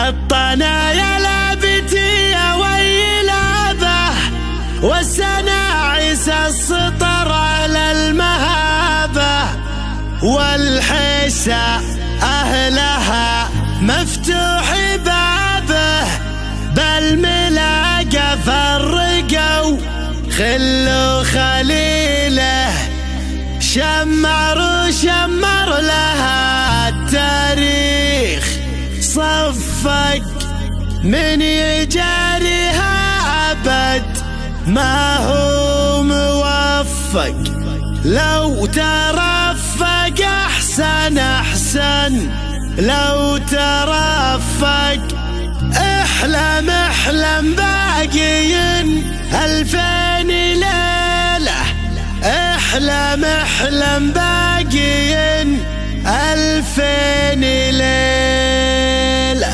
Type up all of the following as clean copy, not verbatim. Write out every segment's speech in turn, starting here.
الطنايا لابتي يا ويلابه، والسناعس السطر على المهابه، والحسا أهلها مفتوح بابه، بالملاقى فرقوا خلوا خليله، شمر وشمر لها التاريخ، صفق من يجاريها أبد ما هو موفق، لو ترفق أحسن أحسن، لو ترفق احلم احلم باقيين 2000 ليلة، احلم احلم باقيين 2000 ليلة.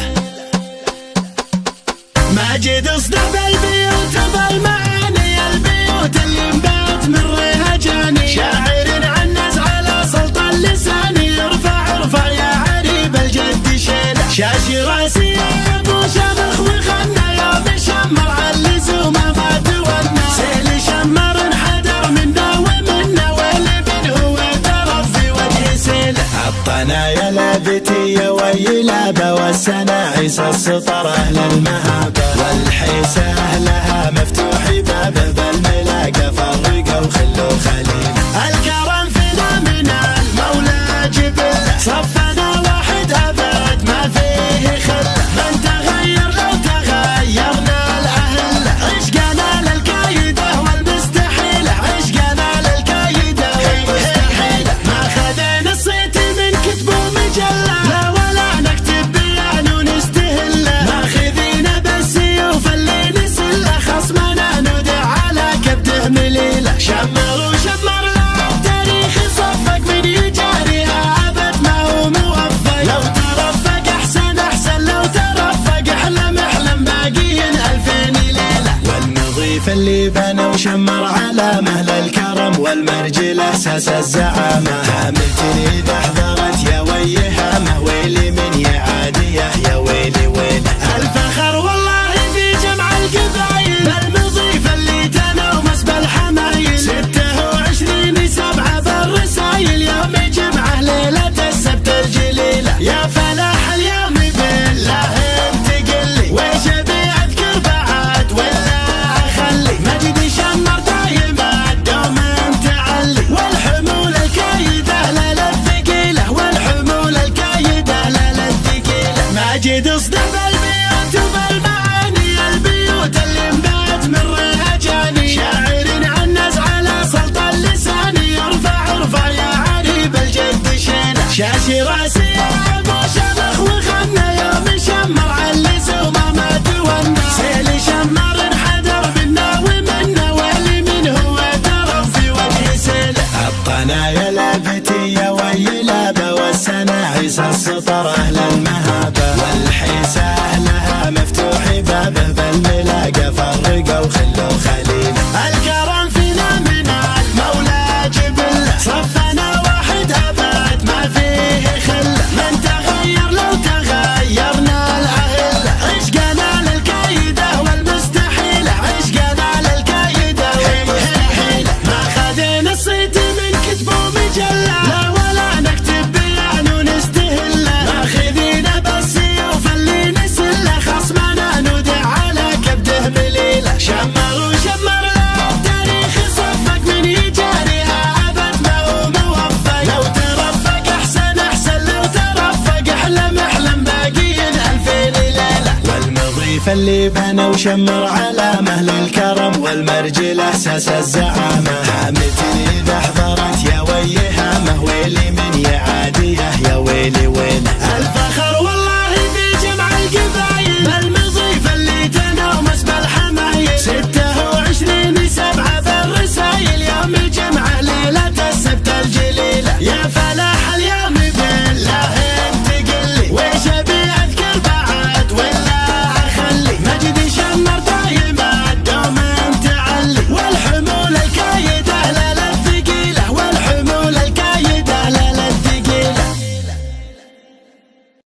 ماجد اصدب البيوت بالمعاني، البيوت اللي انبات من رهجاني، شاعر عنز على سلطان لساني، يرفع ارفع يا عريب الجد شيله، شاشي راسي يا ابو شمخ وخنا، يوم شمر علزوم ما تولنا، سيل شمر انحدر من دا ومنا، والابن هو طرف في وجه سيله، الطنايا لابتي يا ويلابه، والسناعس السطر اهل المهابه، والحيسه اهلها مفتوح بابه، بالملاقى فرقوا خلوا خليل، الكرم فينا من المولى جبله، صفنا واحد ابد ما فيه خله، من تغير لو تغيرنا الاهله، عشقنا للكايده والمستحيله، عشقنا للكايده والمستحيله، ما خذينا الصيت من كتب ومجله، لا ولا نكتب بيان ونستهله، ماخذينا بالسيوف اللي نسله، خصمنا ندع على كبده مليله، شمر وشمر له التاريخ، صفق من يجاريها ابد ما هو موفق، لو ترفق احسن احسن، لو ترفق احلم احلم باقيين 2000 ليله، والنظيف اللي بنى وشمر على مهل الكرم، والمرجل اساس الزعامه، هامتني اذا احضرت يا ويهامه، ويلي من يعاديه يا ويلي ويله، الفخر والله في جمع القبايل، المضيف اللي تنومس بالحمايل، 26/7 بالرسايل، يوم جمعه ليله السبت الجليله، يا فلاح اليوم بالله انت قلي، ويش ابي اذكر بعد ولا اخلي، مجد شمر دايما دوم تعلي، والحمول الكايده لا للثقيله، والحمول الكايده لا للثقيله، ماجد اصدب البيوت وبالمعاني، البيوت اللي انبات من رهجاني، شاعر عنز على سلطان لساني، يرفع ارفع يا عريب الجد شيله، شاشي راسي يا ابو شمخ وخنا، يوم شمر علزوم ما تولنا، سيل شمر انحدر منا ومنا، واللي من هو طرف في وجه سيله، الطنايا لابتي يا ويلابه، والسناعس السطر اهل المهابه، والحيسه اهلها مفتوح بابه، بالملاقى فرقوا خلوا خليل، الكرم فينا من المولى جبله، صفنا واحد ابد ما فيه خله، من تغير لو تغيرنا الاهله، عشقنا للكايده والمستحيله، عشقنا للكايده والمستحيله، ما خذينا الصيت من كتب ومجله، لا ولا نكتب بيان ونستهله، ماخذينا بالسيوف اللي نسله، خصمنا ندع على كبده مليله، شمر وشمر له التاريخ، صفق من يجاريها ابد ما هو موفق، لو ترفق احسن احسن، لو ترفق احلم احلم باقيين 2000 ليله، والنظيف اللي بنى وشمر على مهل الكرم، والمرجل اساس الزعامه، هامتني اذا احضرت يا ويهامه، ويلي من يعاديه يا ويلي ويله.